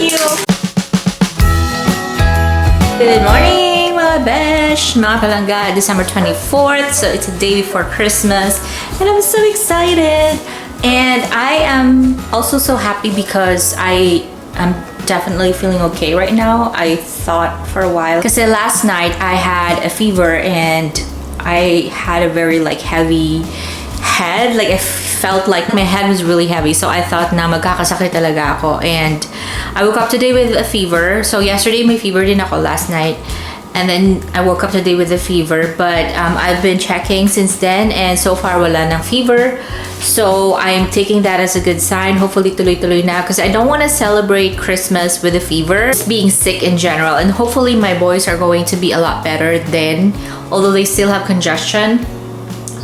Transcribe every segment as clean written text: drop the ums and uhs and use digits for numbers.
you. Good morning, mga besh, mga kalangga. December 24th, so it's a day before Christmas, and I'm so excited. And I am also so happy because I am definitely feeling okay right now. I thought for a while, because last night I had a fever and I had a very heavy head. I felt like my head was really heavy, so I thought na magkakasakit talaga ako. And I woke up today with a fever. So yesterday may fever din ako, last night, and then I woke up today with a fever. But I've been checking since then, and so far wala ng fever. So I'm taking that as a good sign. Hopefully tuloy-tuloy na, because I don't want to celebrate Christmas with a fever, being sick in general. And hopefully my boys are going to be a lot better then, although they still have congestion.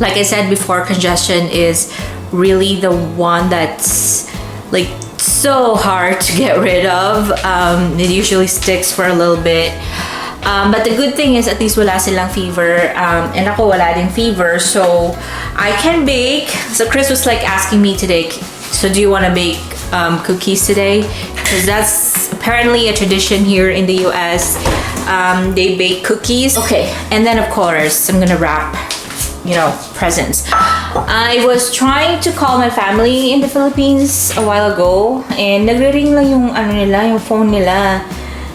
Like I said before, congestion is really the one that's so hard to get rid of. It usually sticks for a little bit. But the good thing is at least wala silang fever, and ako wala din fever, so I can bake. So Chris was asking me today, so do you want to bake cookies today? Because that's apparently a tradition here in the US. They bake cookies. Okay, and then of course I'm gonna wrap presents. I was trying to call my family in the Philippines a while ago, and nagre-ring lang yung phone nila.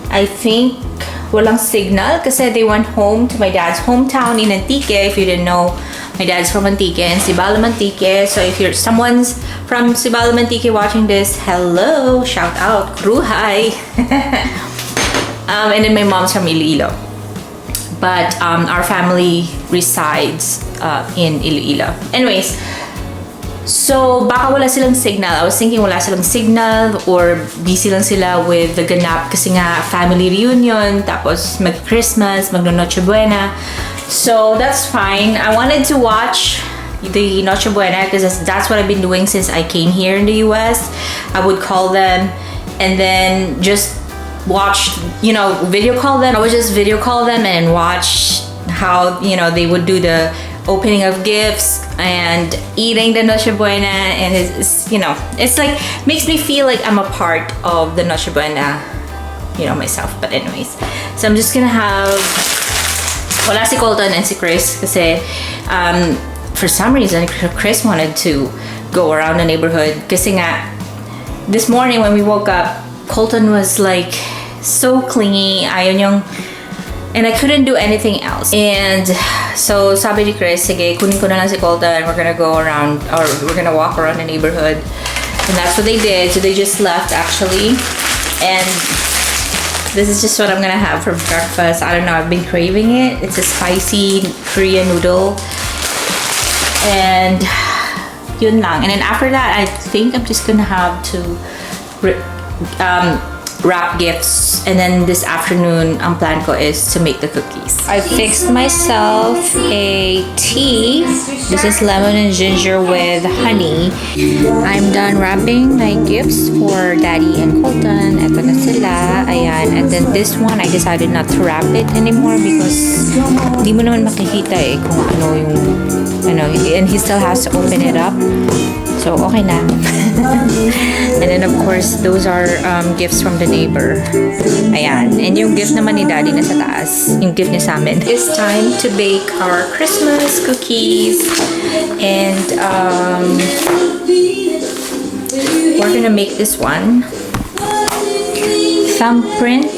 I think walang signal kasi they went home to my dad's hometown in Antique. If you didn't know, my dad's from Antique and Sibalam Antique. So if someone's from Sibalam Antique watching this, hello, shout out, kruhay. And then my mom's from Iloilo. But our family resides in Iloilo. Anyways, so baka wala silang signal. I was thinking wala silang signal or busy lang sila with the ganap kasi nga family reunion, tapos mag-Christmas, mag-Noche Buena. So that's fine. I wanted to watch the Noche Buena because that's what I've been doing since I came here in the US. I would call them and then just watch, video call them. I would just video call them and watch how, they would do the opening of gifts and eating the Noche Buena, and it's makes me feel like I'm a part of the Noche Buena, myself. But anyways, so I'm just gonna have wala si Colton and si Chris kasi for some reason Chris wanted to go around the neighborhood kasi nga this morning when we woke up, Colton was so clingy, ayaw niyang. And I couldn't do anything else. And so sabi ni Chris, sige, kunin ko na lang si Colton. We're gonna go around, or we're gonna walk around the neighborhood. And that's what they did. So they just left actually. And this is just what I'm gonna have for breakfast. I don't know, I've been craving it. It's a spicy Korean noodle. And yun lang. And then after that, I think I'm just gonna have to wrap gifts, and then this afternoon ang plan ko is to make the cookies. I fixed myself a tea. This is lemon and ginger with honey. I'm done wrapping my gifts for Daddy and Colton. Eto na sila. Ayan. And then this one, I decided not to wrap it anymore because di mo naman makikita kung ano yung and he still has to open it up. So, okay na. And then, of course, those are gifts from the neighbor. Ayan. And yung gift naman ni Daddy nasa taas. Yung gift niya sa amin. It's time to bake our Christmas cookies. And we're gonna make this one. Thumbprint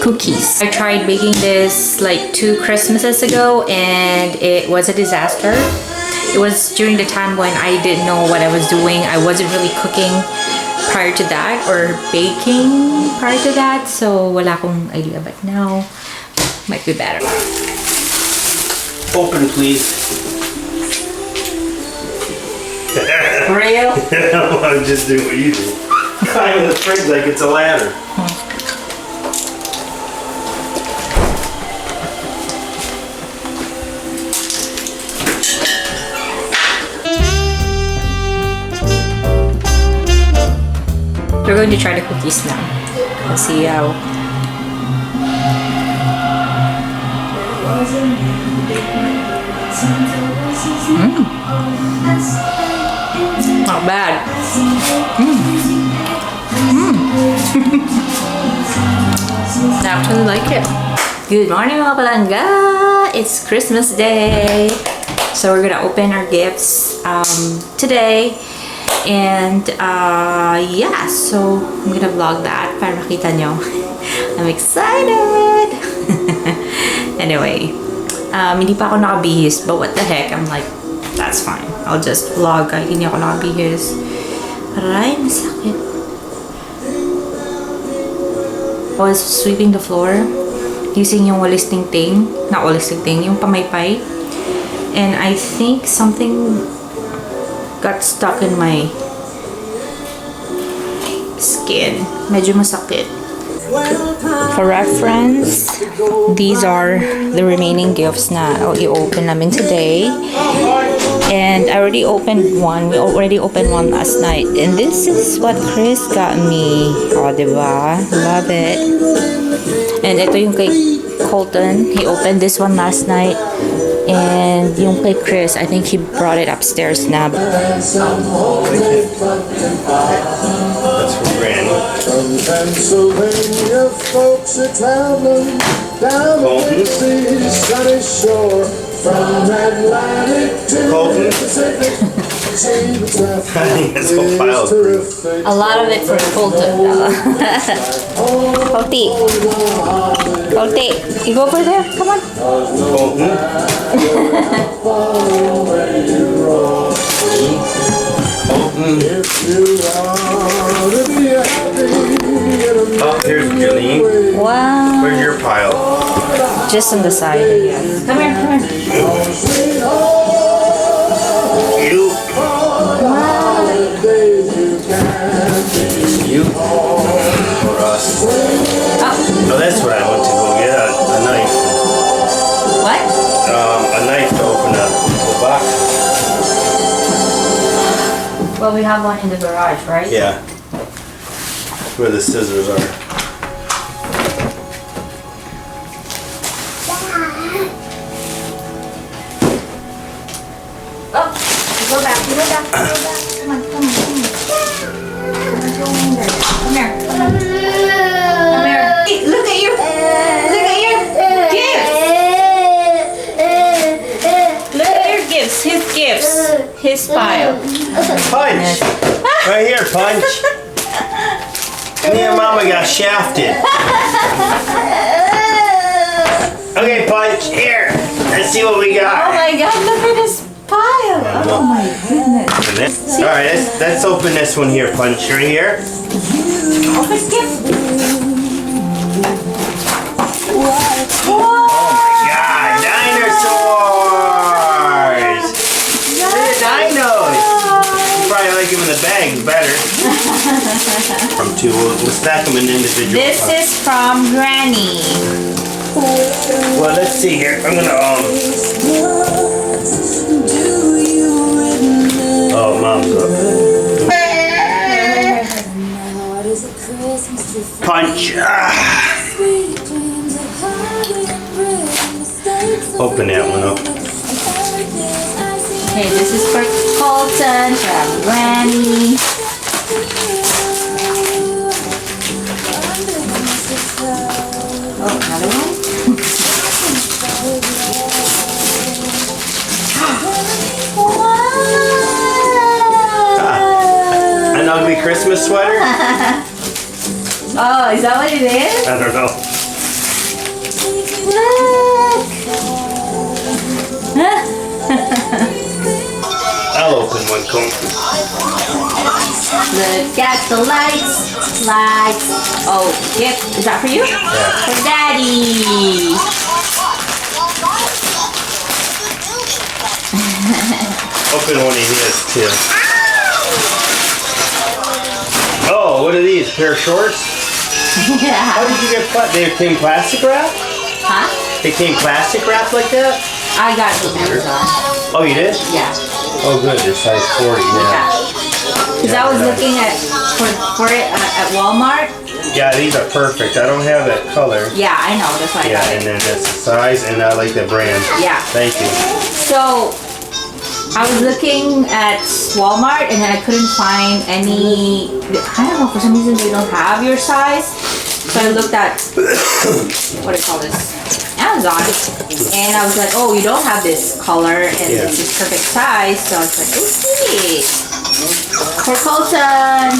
cookies. I tried baking this 2 Christmases ago, and it was a disaster. It was during the time when I didn't know what I was doing. I wasn't really cooking prior to that or baking prior to that, so wala akong idea, but now might be better. Open, please. Real? I'm just doing what you do. Climbing the fridge like it's a ladder. We're going to try the cookies now. Let's see how. Not bad. actually like it. Good morning mga palangga! It's Christmas Day! So we're gonna open our gifts today. And yeah, so I'm gonna vlog that para makita nyo. I'm excited! Anyway, hindi pa ako nakabihis, but what the heck, I'm like, that's fine. I'll just vlog kahit hindi ako nakabihis. Aray, masakit. I was sweeping the floor using yung walis ting-ting, not walis ting-ting, yung pamaypay. And I think something got stuck in my skin. Medyo masakit. For reference, these are the remaining gifts na i-open namin today. And I already opened one. We already opened one last night. And this is what Chris got me. Oh, diba? Love it. And ito yung kay Colton. He opened this one last night. And yung kay Chris, I think he brought it upstairs na. That's from Granny. From Pennsylvania, folks are traveling down the sea's sunny shore. From Atlantic to Pacific, see the traffic. I think that's whole pile of fruit. A lot of it for Colton though. Colty. Colty. You go over there? Come on. Colton. Oh, here's Geline. Wow. Where's your pile? Just on the side, I guess. Come here, come here. You. You. Or us. No, that's what I want to go get. A knife. What? A knife to open up the box. Well, we have one in the garage, right? Yeah. Where the scissors are. Oh, you go back, you go back, you go back. Come on, come on, come on. Come here, come on. Come here. Hey, look at your gifts. Look at your gifts, his gifts, his pile. Punch! Right here, Punch! Me and Mama got shafted. Okay, Punch, here! Let's see what we Oh got. my god, look at his pile. Oh my goodness. Alright, let's open this one here, Punch. Right here. Open gift. Oh my god, dinosaurs! They're dinos! You probably like them in the bag better. From two, we'll stack them in individual. This is from Granny. Well, let's see here. I'm gonna oh, Mom's up. Punch. Open that one up. Okay, this is for Colton, from Granny. Oh, another one? An ugly Christmas sweater? Oh, is that what it is? I don't know. I'll open one cone. Look at the lights. Oh, gift. Is that for you? Yeah. For Daddy. Open one of his too. Oh, what are these? A pair of shorts? Yeah. How did you get they came plastic wrap? Huh? They came plastic wrap like that? I got it from Amazon. Oh, you did? Yeah. Oh, good. They're size 40 now. Because I was looking at for it at Walmart. Yeah, these are perfect. I don't have that color. Yeah, I know. That's why I Yeah, got and it. then that's the size, and I like the brand. Yeah. Thank you. So I was looking at Walmart and then I couldn't find any. I don't know, for some reason they don't have your size. So I looked at what do you call this? Amazon, and I was like, oh, you don't have this color and this is perfect size. So I was like, okay. For Colton,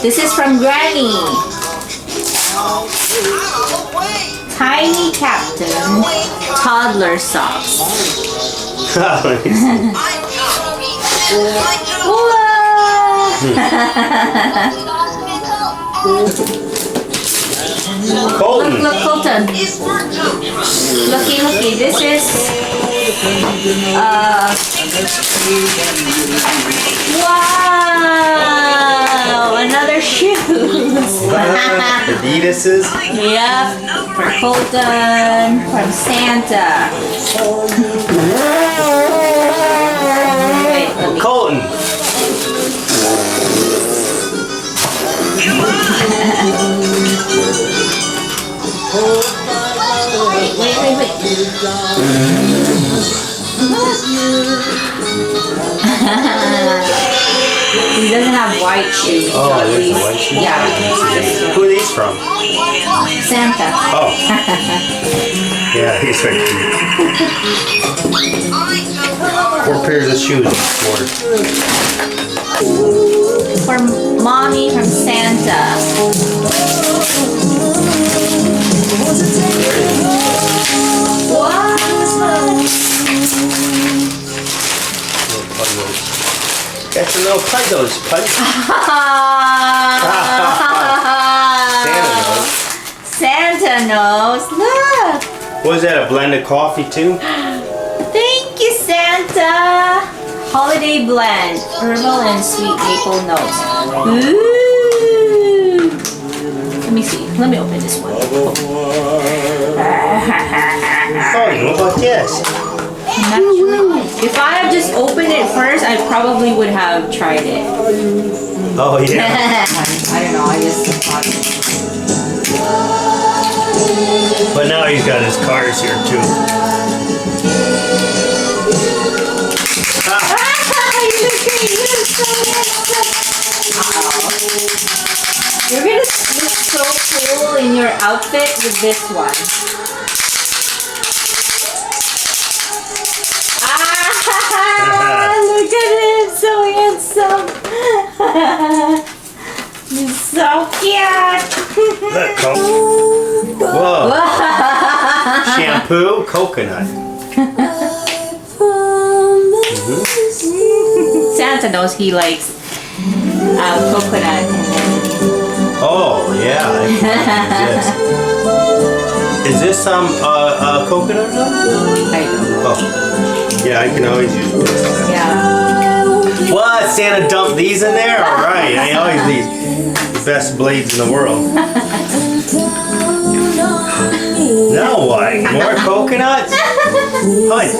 this is from Granny. Tiny Captain toddler socks. Colton. Look, Colton. Looky. This is wow, another shoes. Adidas's. Yep, for Colton from Santa. Wait, let me. Colton. Wait. He doesn't have white shoes. Oh, so at there's least, white shoes? Yeah. Who are these from? Santa. Oh. Yeah, he's right here. 4 pairs of shoes this quarter. For Mommy from Santa. Wow. Got some little puzzles. Santa knows. Look. Was that a blend of coffee too? Thank you, Santa. Holiday blend, herbal and sweet maple notes. Ooh. Let me see. Let me open this one. Oh, what about this? I'm not sure. If I had just opened it first, I probably would have tried it. Oh yeah. I don't know. I just thought. But now he's got his cars here too. You're gonna look so cool in your outfit with this one. Look at him, so handsome. He's so cute. Whoa. Shampoo, coconut. Santa knows he likes coconut. Oh yeah. Is this some coconut milk? I don't know. Oh. Yeah, I can always use this. Yeah. What? Santa dumped these in there? Alright, I always use the best blades in the world. Now what? More coconuts? Punch.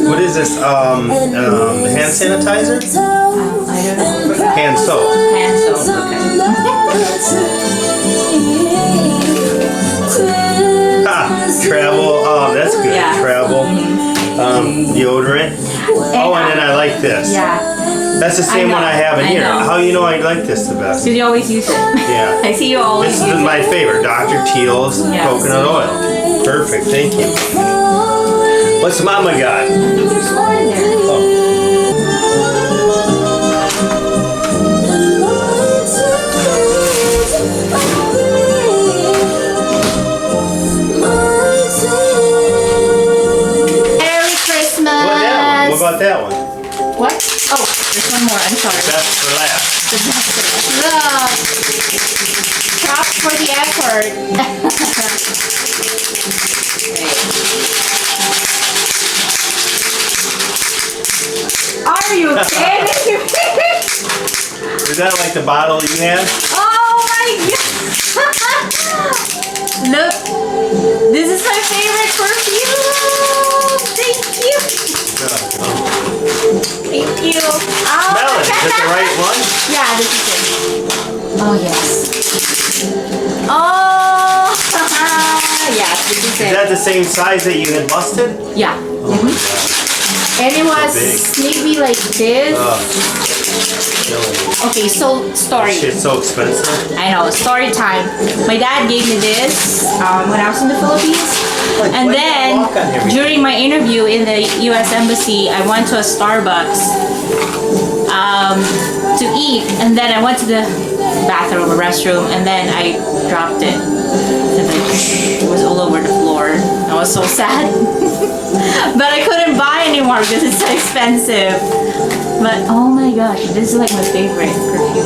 What is this? Hand sanitizer? I don't know. Hand soap. Hand soap, okay. Travel. Oh, that's good. Yeah. Travel. Deodorant. Oh, and then I like this. Yeah. That's the same I know, one I have in I here. know. How you know I like this the best? Because you always use it. Yeah. I see you always This use is it. my favorite. Dr. Teal's Yes. coconut oil. Perfect. Thank you. What's Mama got? There's more in there. Oh. Merry Christmas! What about that one? What? Oh, there's one more. I'm sorry. Best for last. Look! Props for the effort. Are you kidding me? Is that like the bottle you had? Oh my god! Look, this is my favorite perfume. Thank you. Thank you. Oh, Smell it. Is it the right one? Yeah, this is it. Oh yes. Oh, yes, this is Is it. that the same size that you had busted? Yeah. Oh my god. And it was big. maybe like this. Okay, so story. Shit's so expensive. I know, story time. My dad gave me this when I was in the Philippines. And then, during my interview in the US Embassy, I went to a Starbucks to eat. And then I went to the bathroom or restroom, and then I dropped it. And like, it was all over the floor. I was so sad. But I couldn't buy anymore because it's so expensive. But oh my gosh, this is like my favorite perfume.